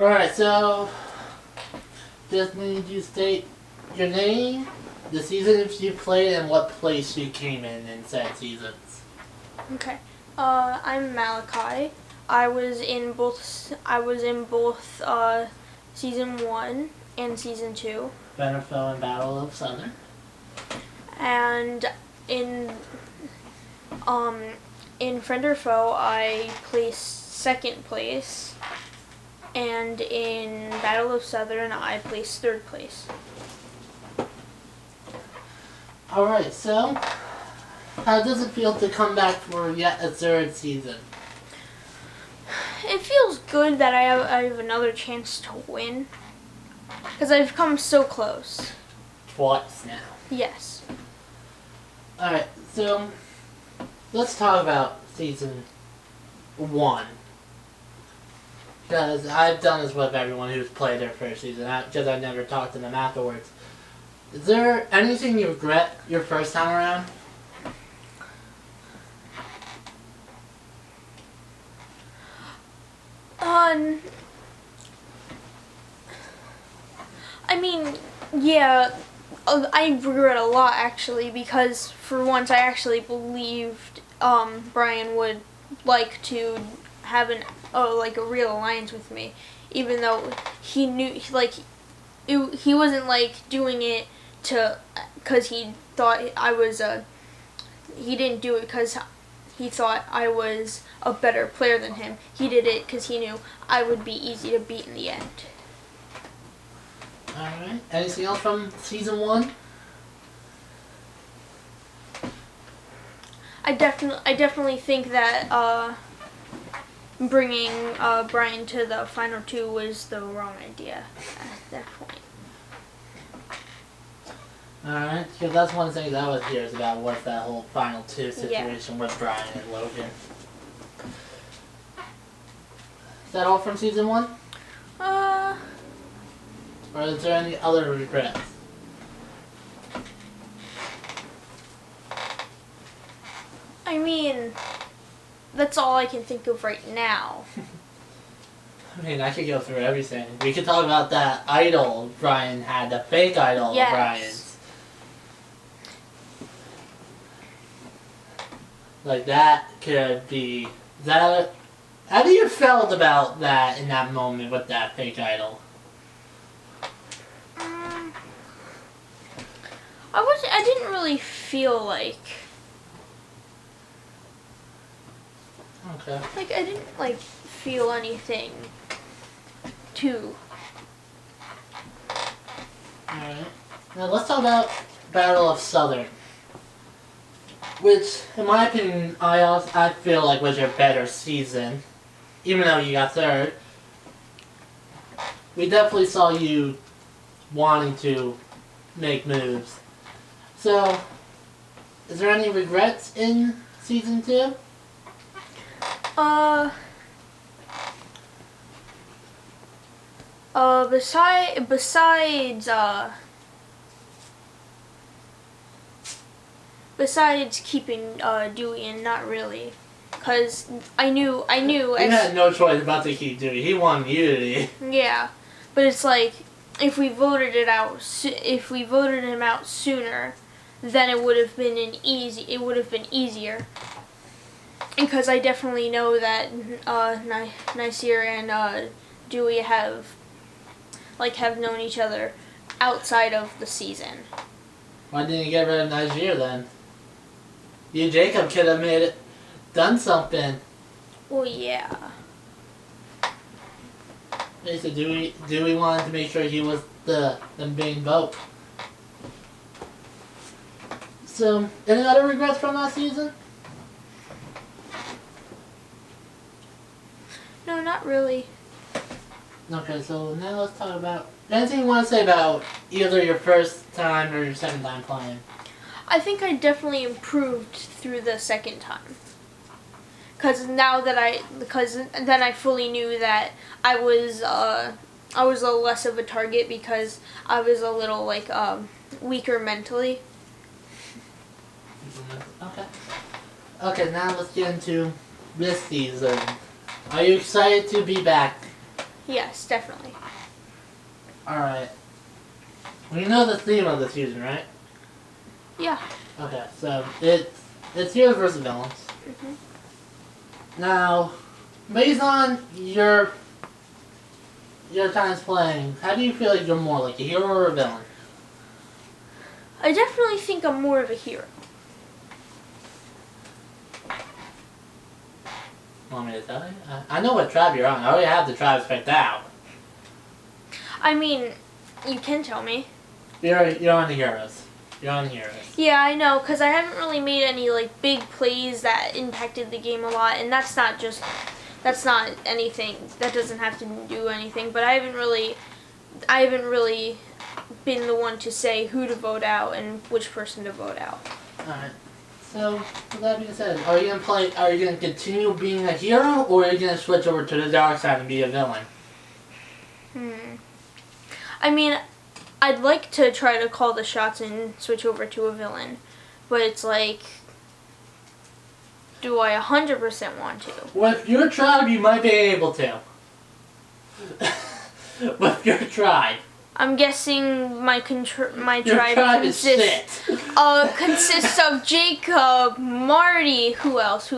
Alright, so just need you state your name, the seasons you played, and what place you came in said seasons. Okay. I'm Malachi. I was in both season 1 and season 2. Benefell and Battle of Southern. And in in Friend or Foe I placed second place. And in Battle of Southern I placed third place. Alright, so how does it feel to come back for yet a third season? It feels good that I have another chance to win. Because I've come so close. Twice now. Yes. Alright, so let's talk about season 1. Because I've done this with everyone who's played their first season, because I've never talked to them afterwards. Is there anything you regret your first time around? I mean, yeah, I regret a lot actually because for once I actually believed Brian would like to have a real alliance with me, even though he knew he wasn't like doing it because he thought I was he didn't do it because he thought I was a better player than him. He did it because he knew I would be easy to beat in the end. Alright, anything else from season 1? I definitely think that bringing Brian to the final 2 was the wrong idea at that point. Alright, because that's one thing that I was curious about, was that whole final 2 situation with Brian and Logan. Is that all from season 1? Or is there any other regrets? I mean, that's all I can think of right now. I mean, I could go through everything. We could talk about that idol Brian had, the fake idol of Brian's. Like, that could be... How do you felt about that in that moment with that fake idol? I didn't really feel like... Okay. Like, I didn't, feel anything too... Alright. Now, let's talk about Battle of Southern. Which, in my opinion, I feel like was your better season. Even though you got third. We definitely saw you wanting to make moves. So, is there any regrets in season 2? Besides keeping Dewey in, not really, cause I knew. You had no choice but to keep Dewey. He won Unity. Yeah, but it's like if we voted him out sooner, then it would have been easier. Because I definitely know that Nasir and Dewey have known each other outside of the season. Why didn't you get rid of Niger then? You and Jacob could have done something. Well, yeah. Basically, Dewey wanted to make sure he was the main vote. So, any other regrets from that season? No, not really. Okay, so now let's talk about anything you want to say about either your first time or your second time playing. I think I definitely improved through the second time. Because then I fully knew that I was a little less of a target because I was a little weaker mentally. Okay. Okay, now let's get into this season. Are you excited to be back Yes, definitely. Alright. We know the theme of the season, right? Yeah. Okay, so it's heroes versus villains. Mhm. Now, based on your times playing, how do you feel like you're more like a hero or a villain? I definitely think I'm more of a hero. Want me to tell you? I know what tribe you're on. I already have the tribes picked out. I mean, you can tell me. You're on the heroes. You're on the heroes. Yeah, I know, because I haven't really made any like big plays that impacted the game a lot, and that's not anything. That doesn't have to do anything. But I haven't really been the one to say who to vote out and which person to vote out. Alright. So, with that being said, are you gonna continue being a hero, or are you gonna switch over to the dark side and be a villain? I mean, I'd like to try to call the shots and switch over to a villain, but it's like, do I 100% want to? With your tribe, you might be able to. With your tribe. I'm guessing my Your tribe is shit. consists of Jacob, Marty. Who else?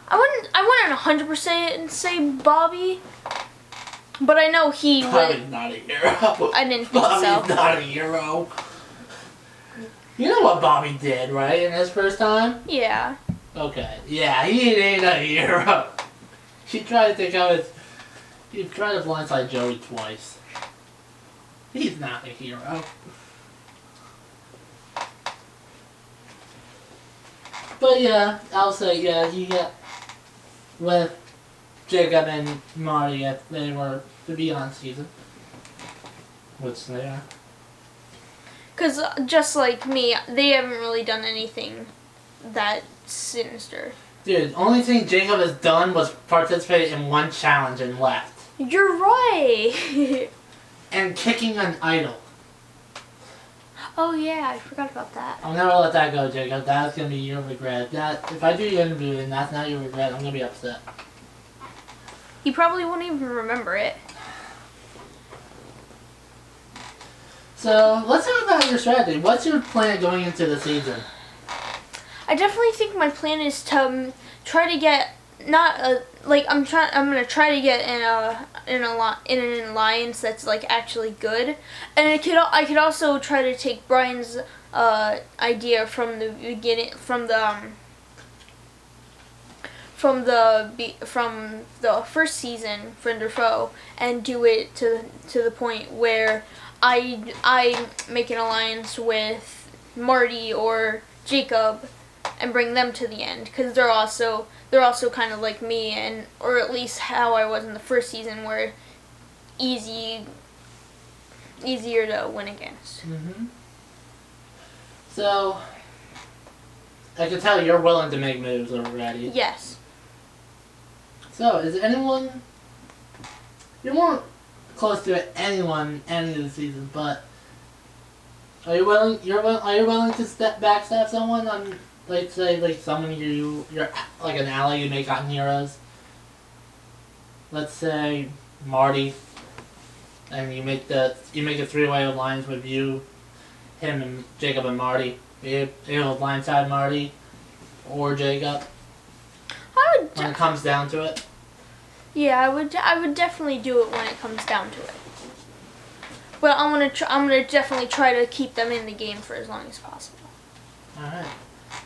I wouldn't 100% say Bobby, but I know he would. Bobby's not a hero. I didn't think so. Bobby's not a hero. You know what Bobby did, right, in his first time? Yeah. Okay. Yeah, he ain't a hero. He tried to blindside Joey twice. He's not a hero. But yeah, I'll say you get with Jacob and Marty if they were to be on season. Which they are. Because just like me, they haven't really done anything that sinister. Dude, only thing Jacob has done was participate in one challenge and left. You're right. And kicking an idol. Oh yeah, I forgot about that. I'll never let that go, Jacob. That's gonna be your regret. If I do your interview and that's not your regret, I'm gonna be upset. He probably won't even remember it. So let's talk about your strategy. What's your plan going into the season? I definitely think my plan is to try to get I'm gonna try to get in an alliance that's like actually good, and I could also try to take Brian's idea from the beginning from the first season, Friend or Foe, and do it to the point where I make an alliance with Marty or Jacob and bring them to the end, because they're also kind of like me, and or at least how I was in the first season, where easier to win against. Mm-hmm. So I can tell you're willing to make moves already. Yes. So is anyone? You weren't close to anyone any of the season, but are you willing? Are you willing to backstab someone on? Let's say, like, someone you're like an ally you make on Heroes. Let's say Marty, and you make a three-way alliance with you, him and Jacob and Marty. You blindside Marty or Jacob. When it comes down to it. Yeah, I would definitely do it when it comes down to it. But I'm gonna definitely try to keep them in the game for as long as possible. All right.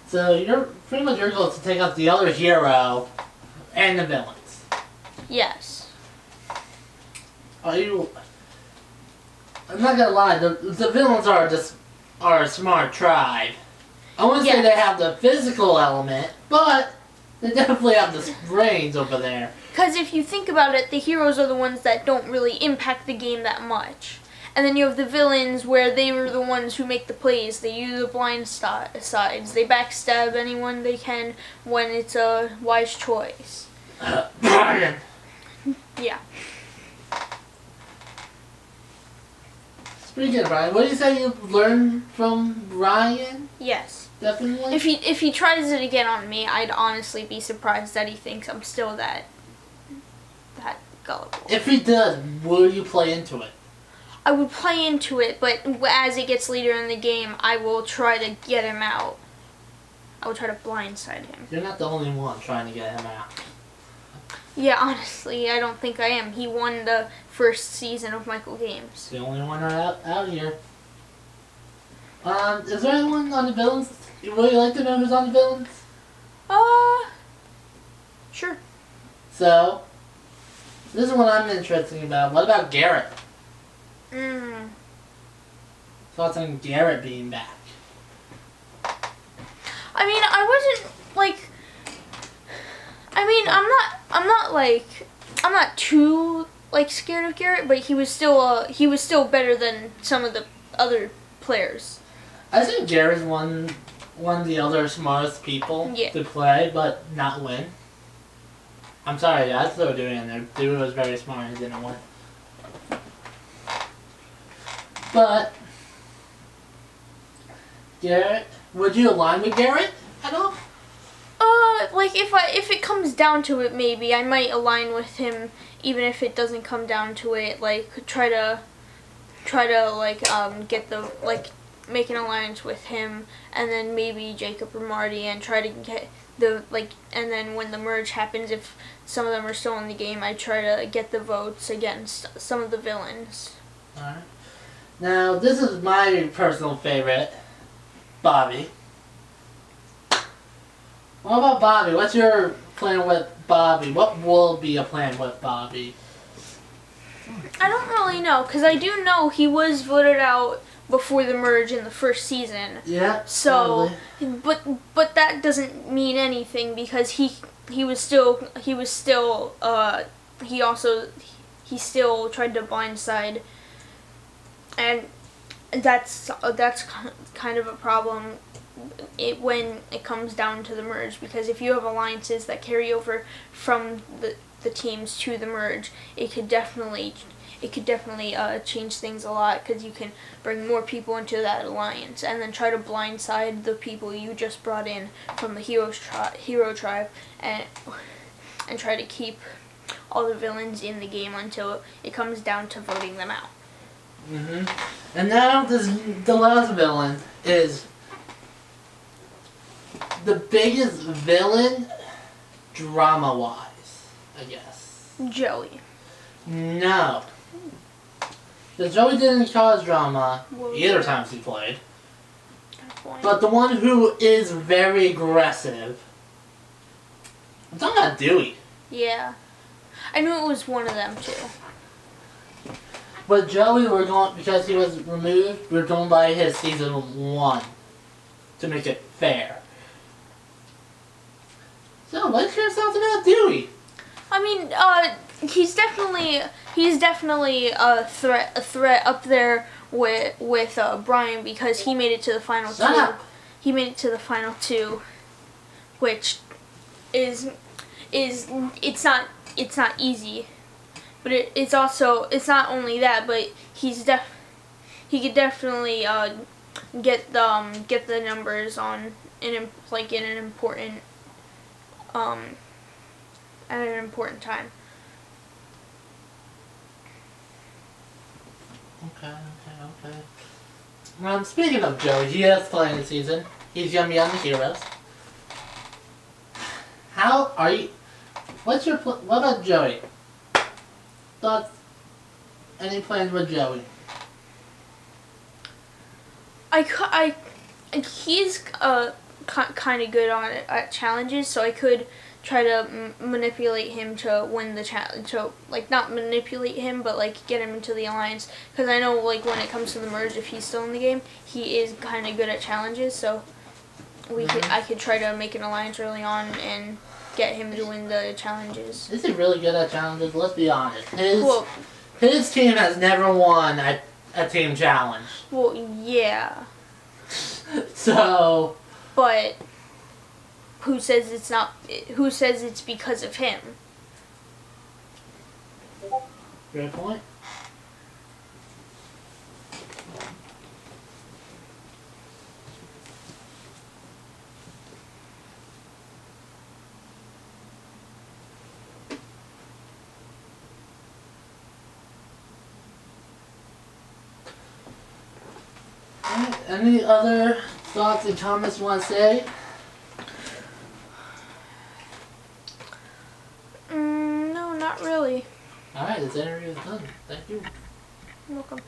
So your goal is to take out the other hero and the villains. Yes. I'm not gonna lie. The villains are a smart tribe. I wouldn't say they have the physical element, but they definitely have the brains over there. Because if you think about it, the heroes are the ones that don't really impact the game that much. And then you have the villains, where they were the ones who make the plays. They use the blind sides. They backstab anyone they can when it's a wise choice. Brian! Yeah. Speaking of Brian, what do you say you learned from Brian? Yes. Definitely? If he tries it again on me, I'd honestly be surprised that he thinks I'm still that gullible. If he does, will you play into it? I would play into it, but as it gets later in the game, I will try to get him out. I will try to blindside him. You're not the only one trying to get him out. Yeah, honestly, I don't think I am. He won the first season of Michael Games. The only one out here. Is there anyone on the villains? Would you like to know who's on the villains? Sure. So, this is what I'm interested about. What about Garrett? Thoughts on Garrett being back? I mean, I wasn't like. I mean, I'm not too like scared of Garrett, but he was still better than some of the other players. I think Garrett's one of the other smartest people to play, but not win. I'm sorry, I threw Dewey in there. Dewey was very smart and didn't win. But Garrett, would you align with Garrett at all? Like if it comes down to it, maybe I might align with him, even if it doesn't come down to it. Like try to like get the like make an alliance with him, and then maybe Jacob or Marty, and try to get the like. And then when the merge happens, if some of them are still in the game, I try to get the votes against some of the villains. All right. Now this is my personal favorite, Bobby. What about Bobby? What's your plan with Bobby? What will be a plan with Bobby? I don't really know, because I do know he was voted out before the merge in the first season. Yeah. So, but that doesn't mean anything, because he still tried to blindside, and that's kind of a problem. When it comes down to the merge, because if you have alliances that carry over from the teams to the merge, it could definitely change things a lot, because you can bring more people into that alliance and then try to blindside the people you just brought in from the hero tribe and try to keep all the villains in the game until it comes down to voting them out. And now the last villain is the biggest villain, drama-wise, I guess. Joey. No. Because Joey didn't cause drama either times he played. But the one who is very aggressive. I'm talking about Dewey. Yeah. I knew it was one of them too. But Joey, because he was removed, we're going by his season 1 to make it fair. So, what's your thoughts about Dewey? I mean, he's definitely a threat up there with Brian, because he made it to the final two. Shut up. He made it to the final 2, which is it's not easy, but it's not only that, but he could definitely get the numbers in an important at an important time. Okay. Speaking of Joey, he is playing the season. He's gonna be on the Heroes. How are you? What about Joey? Thoughts? Any plans with Joey? He's kind of good at challenges, so I could try to manipulate him to win the challenge. So, like, not manipulate him, but like get him into the alliance. Because I know, like, when it comes to the merge, if he's still in the game, he is kind of good at challenges. So I could try to make an alliance early on and get him to win the challenges. Is he really good at challenges? Let's be honest. His team has never won a team challenge. Well, yeah. So. But who says it's not? Who says it's because of him? Great point. Any other thoughts and comments you want to say? No, not really. Alright, this interview is done. Thank you. You're welcome.